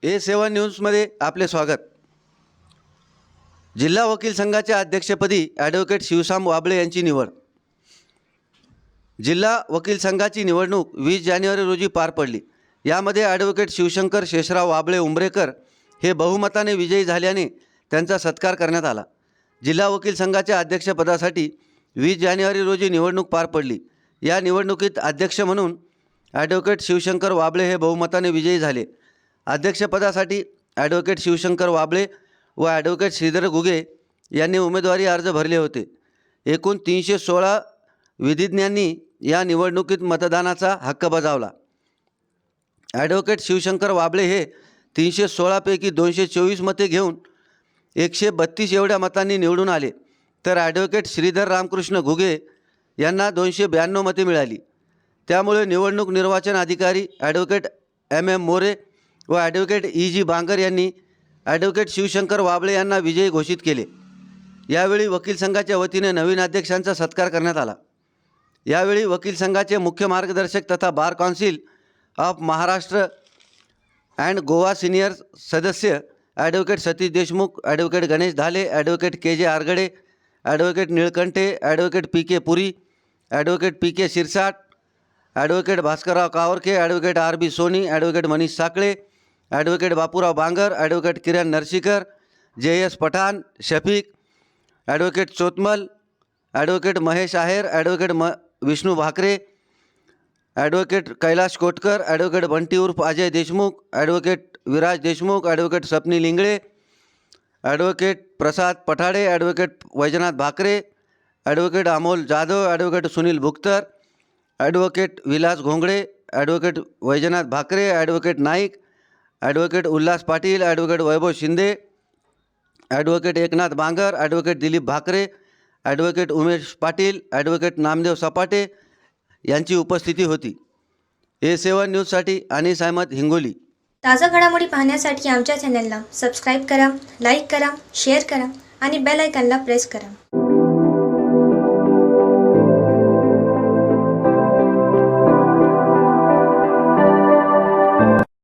A7 न्यूजमध्ये आपले स्वागत। जिल्हा वकील संघाच्या अध्यक्षपदी ॲडव्होकेट शिवशाम वाबळे यांची निवड। जिल्हा वकील संघाची निवडणूक 20 जानेवारी रोजी पार पडली। यामध्ये ॲडव्होकेट शिवशंकर शेषराव वाबळे उंबरेकर हे बहुमताने विजयी झाल्याने त्यांचा सत्कार करण्यात आला। जिल्हा वकील संघाच्या अध्यक्षपदासाठी 20 जानेवारी रोजी निवडणूक पार पडली। या निवडणुकीत अध्यक्ष म्हणून ॲडव्होकेट शिवशंकर वाबळे हे बहुमताने विजयी झाले। अध्यक्षपदासाठी ॲडव्होकेट शिवशंकर वाबळे व ॲडव्होकेट श्रीधर घुगे यांनी उमेदवारी अर्ज भरले होते। एकूण 316 विधिज्ञांनी या निवडणुकीत मतदानाचा हक्क बजावला। ॲडव्होकेट शिवशंकर वाबळे हे 316 पैकी 224 मते घेऊन 132 एवढ्या मतांनी निवडून आले, तर ॲडव्होकेट श्रीधर रामकृष्ण घुगे यांना 292 मते मिळाली। त्यामुळे निवडणूक निर्वाचन अधिकारी ॲडव्होकेट MM मोरे व ॲडव्होकेट EG बांगर यांनी ॲडव्होकेट शिवशंकर वाबळे यांना विजयी घोषित केले। यावेळी वकील संघाच्या वतीने नवीन अध्यक्षांचा सत्कार करण्यात आला। यावेळी वकील संघाचे मुख्य मार्गदर्शक तथा bar council of Maharashtra and Goa senior सदस्य advocate Satish Deshmukh, advocate Ganesh Dhale, advocate KJ Aragade, advocate Nilkanthe, advocate PK Puri, advocate PK Shirsat, advocate Bhaskarrao Kavarke, advocate RB Soni, advocate Manish Sakale, advocate Bapurao Bangar, advocate Kiran Narsikar, JS Pathan, Shafiq, advocate Chotmal, advocate Mahesh Aher, advocate Vishnu Bhakare, advocate Kailash Kotkar, advocate Bunty उर्फ Ajay Deshmukh, advocate Viraj Deshmukh, advocate Sapni Lingale, advocate प्रसाद Pathade, advocate Vaijnath Bhakare, advocate Amol Jadhav, advocate Sunil Bhuktar, advocate Vilas Ghongade, advocate Vaijnath Bhakare, advocate Naik, advocate Ulhas Patil, advocate Vaibhav Shinde, advocate Eknath Bangar, advocate Dilip Bhakare, advocate Umesh Patil, advocate Namdev Sapate यांची उपस्थिती होती। A7 न्यूजसाठी अनिस अहमद, हिंगोली। ताज़ा घडामोडी पाहण्यासाठी आमच्या चॅनलला सबस्क्राईब करा, लाईक करा, शेअर करा आणि बेल आयकॉनला प्रेस करा।